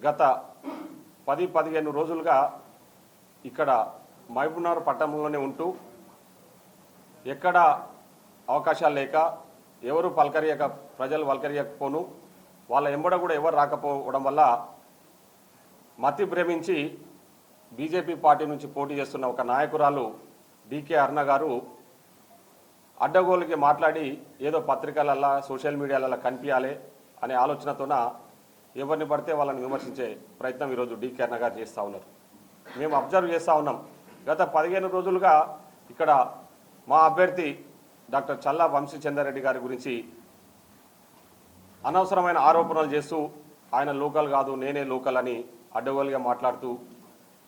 గత 10-15 రోజులుగా ఇక్కడ మహబూబ్నగర్ పట్టణంలోనే ఉంటూ ఎక్కడ అవకాశాలు లేక ఎవరు పలకరియక ప్రజలు పలకరియకపోను వాళ్ళ ఎంబడ కూడా ఎవరు రాకపోవడం వల్ల మతి భ్రమించి బీజేపీ పార్టీ నుంచి పోటీ చేస్తున్న ఒక నాయకురాలు డీకే అరుణ గారు అడ్డగోలుకి మాట్లాడి ఏదో పత్రికలల్లో సోషల్ మీడియాలలో కనిపించాలి అనే ఆలోచనతోన ఎవరిని పడితే వాళ్ళని విమర్శించే ప్రయత్నం ఈరోజు డీకే అరుణ గారు చేస్తూ ఉన్నారు. మేము అబ్జర్వ్ చేస్తూ ఉన్నాం. గత 15 రోజులుగా ఇక్కడ మా అభ్యర్థి డాక్టర్ చల్లా వంశీచంద్రారెడ్డి గారి గురించి అనవసరమైన ఆరోపణలు చేస్తూ ఆయన లోకల్ కాదు నేనే లోకల్ అని అడ్డగోలుగా మాట్లాడుతూ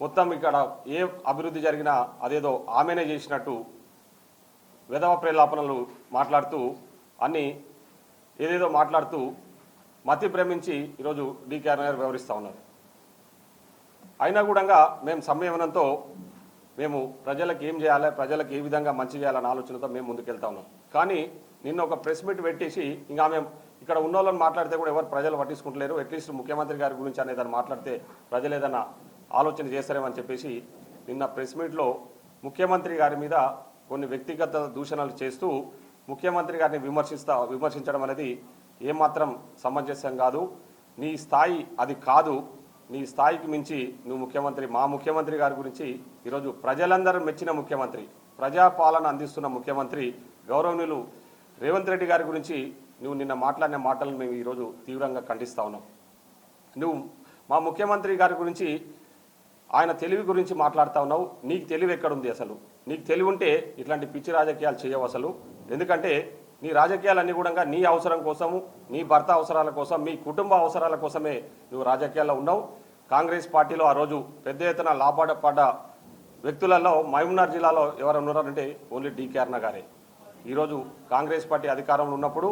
మొత్తం ఇక్కడ ఏ అభివృద్ధి జరిగినా అదేదో ఆమెనే చేసినట్టు విధవ ప్రేలాపనలు మాట్లాడుతూ అన్నీ ఏదేదో మాట్లాడుతూ మతి భ్రమించి ఈరోజు డీకే అరుణ గారు వివరిస్తూ ఉన్నారు. అయినా కూడా మేము సంయమనంతో మేము ప్రజలకు ఏం చేయాలి, ప్రజలకు ఏ విధంగా మంచి చేయాలన్న ఆలోచనతో మేము ముందుకెళ్తా ఉన్నాం. కానీ నిన్న ఒక ప్రెస్ మీట్ పెట్టేసి ఇంకా మేము ఇక్కడ ఉన్న వాళ్ళని మాట్లాడితే కూడా ఎవరు ప్రజలు పట్టించుకుంటలేరు, అట్లీస్ట్ ముఖ్యమంత్రి గారి గురించి అనేదాన్ని మాట్లాడితే ప్రజలు ఏదన్నా ఆలోచన చేస్తారేమని చెప్పేసి నిన్న ప్రెస్ మీట్లో ముఖ్యమంత్రి గారి మీద కొన్ని వ్యక్తిగత దూషణలు చేస్తూ ముఖ్యమంత్రి గారిని విమర్శించడం అనేది ఏమాత్రం సమంజసం కాదు. నీ స్థాయి అది కాదు. నీ స్థాయికి మించి నువ్వు ముఖ్యమంత్రి, మా ముఖ్యమంత్రి గారి గురించి ఈరోజు ప్రజలందరూ మెచ్చిన ముఖ్యమంత్రి, ప్రజాపాలన అందిస్తున్న ముఖ్యమంత్రి గౌరవనీయులు రేవంత్ రెడ్డి గారి గురించి నువ్వు నిన్న మాట్లాడిన మాటలను మేము ఈరోజు తీవ్రంగా ఖండిస్తూ ఉన్నాం. నువ్వు మా ముఖ్యమంత్రి గారి గురించి ఆయన తెలివి గురించి మాట్లాడుతూ ఉన్నావు. నీకు తెలివి ఎక్కడుంది అసలు? నీకు తెలివి ఉంటే ఇట్లాంటి పిచ్చి రాజకీయాలు చేయవు అసలు. ఎందుకంటే నీ రాజకీయాలన్నీ కూడా నీ అవసరం కోసము, నీ భర్త అవసరాల కోసం, మీ కుటుంబ అవసరాల కోసమే నువ్వు రాజకీయాల్లో ఉన్నావు. కాంగ్రెస్ పార్టీలో ఆ రోజు పెద్ద ఎత్తున లాభపడ్డ వ్యక్తులలో మహబూబ్నగర్ జిల్లాలో ఎవరు ఉన్నారంటే ఓన్లీ డీకే అరుణ గారే. ఈరోజు కాంగ్రెస్ పార్టీ అధికారంలో ఉన్నప్పుడు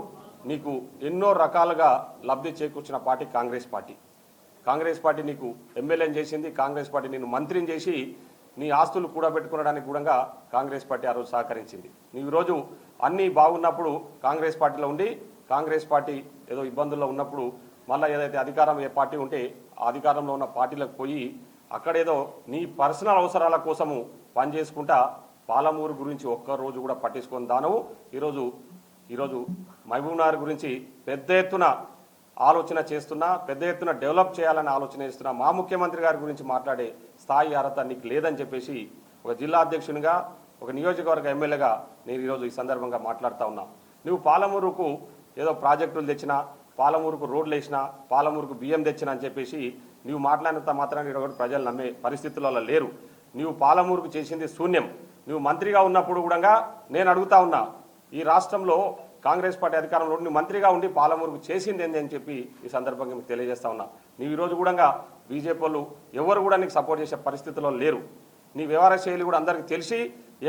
నీకు ఎన్నో రకాలుగా లబ్ధి చేకూర్చిన party Congress party. Congress party నీకు ఎమ్మెల్యేని చేసింది, కాంగ్రెస్ పార్టీ నిన్ను మంత్రిని చేసి నీ ఆస్తులు కూడబెట్టుకోవడానికి కూడా కాంగ్రెస్ పార్టీ ఆ రోజు సహకరించింది. నీవు ఈరోజు అన్నీ బాగున్నప్పుడు కాంగ్రెస్ పార్టీలో ఉండి కాంగ్రెస్ పార్టీ ఏదో ఇబ్బందుల్లో ఉన్నప్పుడు మళ్ళీ ఏదైతే అధికారం ఏ పార్టీ ఉంటే ఆ అధికారంలో ఉన్న పార్టీలకు పోయి అక్కడేదో నీ పర్సనల్ అవసరాల కోసము పనిచేసుకుంటా పాలమూరు గురించి ఒక్కరోజు కూడా పట్టించుకొని దానవు ఈరోజు మహబూబ్నగర్ గురించి పెద్ద ఎత్తున ఆలోచన చేస్తున్నా, పెద్ద ఎత్తున డెవలప్ చేయాలని ఆలోచన చేస్తున్నా. మా ముఖ్యమంత్రి గారి గురించి మాట్లాడే స్థాయి అర్హత నీకు లేదని చెప్పేసి ఒక జిల్లా అధ్యక్షునిగా, ఒక నియోజకవర్గ ఎమ్మెల్యేగా నేను ఈరోజు ఈ సందర్భంగా మాట్లాడుతూ ఉన్నా. నువ్వు పాలమూరుకు ఏదో ప్రాజెక్టులు తెచ్చినా, పాలమూరుకు రోడ్లు వేసినా, పాలమూరుకు బియ్యం తెచ్చినా అని చెప్పేసి నువ్వు మాట్లాడినంత మాత్రాన్ని ఈరోజు ప్రజలు నమ్మే పరిస్థితులలో లేరు. నువ్వు పాలమూరుకు చేసింది శూన్యం. నువ్వు మంత్రిగా ఉన్నప్పుడు కూడా నేను అడుగుతా ఉన్నా, ఈ రాష్ట్రంలో కాంగ్రెస్ పార్టీ అధికారంలో నువ్వు మంత్రిగా ఉండి పాలమూరుకు చేసింది ఏంటి అని చెప్పి ఈ సందర్భంగా మీకు తెలియజేస్తా ఉన్నా. నీవు ఈరోజు కూడా బీజేపీ వాళ్ళు ఎవరు కూడా నీకు సపోర్ట్ చేసే పరిస్థితుల్లో లేరు. నీ వ్యవహార శైలి కూడా అందరికీ తెలిసి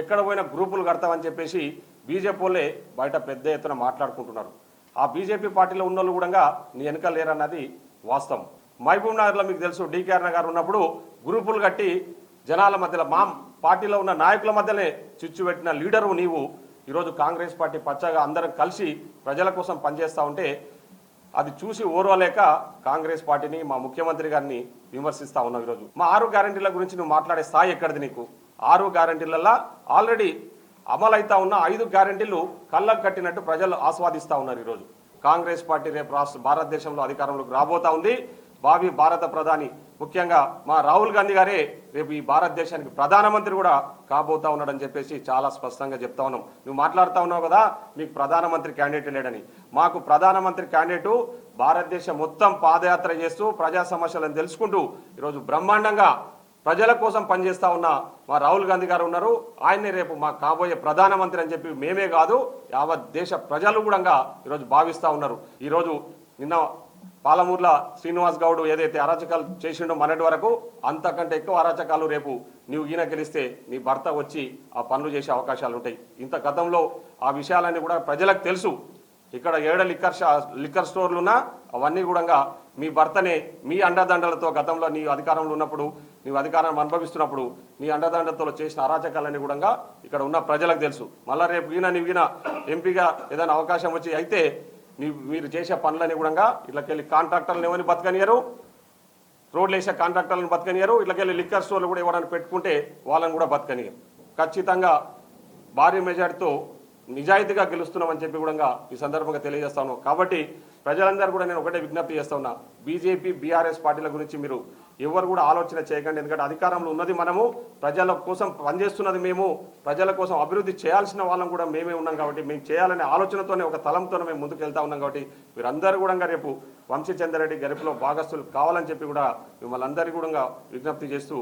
ఎక్కడ పోయినా గ్రూపులు కడతామని చెప్పేసి బీజేపీ వాళ్ళే బయట పెద్ద ఎత్తున మాట్లాడుకుంటున్నారు. ఆ బీజేపీ పార్టీలో ఉన్న వాళ్ళు కూడా నీ వెనక లేరన్నది వాస్తవం. మహబూబ్నగర్లో మీకు తెలుసు డీకే అరుణ గారు ఉన్నప్పుడు గ్రూపులు కట్టి జనాల మధ్యలో మా పార్టీలో ఉన్న నాయకుల మధ్యనే చిచ్చు పెట్టిన లీడరు నీవు. ఈరోజు కాంగ్రెస్ పార్టీ పచ్చగా అందరం కలిసి ప్రజల కోసం పనిచేస్తూ ఉంటే అది చూసి ఓర్వలేక కాంగ్రెస్ పార్టీని, మా ముఖ్యమంత్రి గారిని విమర్శిస్తూ ఉన్నావు. ఈరోజు మా 6 గ్యారెంటీల గురించి నువ్వు మాట్లాడే స్థాయి ఎక్కడిది నీకు? 6 గ్యారెంటీలలో ఆల్రెడీ అమలవుతా ఉన్న 5 గ్యారెంటీలు కళ్ళకు కట్టినట్టు ప్రజలు ఆస్వాదిస్తూ ఉన్నారు. ఈరోజు కాంగ్రెస్ పార్టీ రేపు భారతదేశంలో అధికారంలోకి రాబోతా ఉంది. భావి భారత ప్రధాని ముఖ్యంగా మా రాహుల్ గాంధీ గారే రేపు ఈ భారతదేశానికి ప్రధానమంత్రి కూడా కాబోతా ఉన్నాడని చెప్పేసి చాలా స్పష్టంగా చెప్తా ఉన్నాం. నువ్వు మాట్లాడుతూ ఉన్నావు కదా మీకు ప్రధానమంత్రి క్యాండిడేట్ లేడని. మాకు ప్రధానమంత్రి క్యాండిడేటు భారతదేశం మొత్తం పాదయాత్ర చేస్తూ ప్రజా సమస్యలను తెలుసుకుంటూ ఈరోజు బ్రహ్మాండంగా ప్రజల కోసం పనిచేస్తూ ఉన్న మా రాహుల్ గాంధీ గారు ఉన్నారు. ఆయన్నే రేపు మా కాబోయే ప్రధానమంత్రి అని చెప్పి మేమే కాదు యావత్ దేశ ప్రజలు కూడా ఈరోజు భావిస్తూ ఉన్నారు. ఈరోజు నిన్న పాలమూరులో శ్రీనివాస్ గౌడ్ ఏదైతే అరాచకాలు చేసిండో మొన్నటి వరకు అంతకంటే ఎక్కువ అరాచకాలు రేపు నీవు ఈయన గెలిస్తే నీ భర్త వచ్చి ఆ పనులు చేసే అవకాశాలు ఉంటాయి. ఇంత గతంలో ఆ విషయాలన్నీ కూడా ప్రజలకు తెలుసు. ఇక్కడ 7 లిక్కర్ స్టోర్లున్నా అవన్నీ కూడా మీ భర్తనే మీ అండదండలతో గతంలో నీ అధికారంలో ఉన్నప్పుడు, నీవు అధికారాన్ని అనుభవిస్తున్నప్పుడు నీ అండదండలతో చేసిన అరాచకాలన్నీ కూడా ఇక్కడ ఉన్న ప్రజలకు తెలుసు. మళ్ళీ రేపు నీవు ఎంపీగా ఏదైనా అవకాశం వచ్చి అయితే మీరు చేసే పనులని కూడా ఇట్లకెళ్ళి కాంట్రాక్టర్లు ఏమని బతకనియరు, రోడ్లు వేసే కాంట్రాక్టర్లను బతకనియరు, ఇట్లకెళ్ళి లిక్కర్ స్టోర్లు కూడా ఎవరైనా పెట్టుకుంటే వాళ్ళని కూడా బతకనియరు. ఖచ్చితంగా భారీ మెజార్టీతో నిజాయితీగా గెలుస్తున్నామని చెప్పి కూడా ఈ సందర్భంగా తెలియజేస్తాను. కాబట్టి ప్రజలందరూ కూడా నేను ఒకటే విజ్ఞప్తి చేస్తా ఉన్నా, బీజేపీ బీఆర్ఎస్ పార్టీల గురించి మీరు ఎవరు కూడా ఆలోచన చేయకండి. ఎందుకంటే అధికారంలో ఉన్నది మనము, ప్రజల కోసం పనిచేస్తున్నది మేము, ప్రజల కోసం అభివృద్ధి చేయాల్సిన వాళ్ళం కూడా మేమే ఉన్నాం. కాబట్టి మేము చేయాలనే ఆలోచనతోనే, ఒక తలంతోనే మేము ముందుకు వెళ్తా ఉన్నాం. కాబట్టి మీరందరూ కూడా రేపు వంశీచంద్రారెడ్డి గెలుపులో భాగస్తులు కావాలని చెప్పి కూడా మిమ్మల్ని అందరికీ కూడా విజ్ఞప్తి చేస్తూ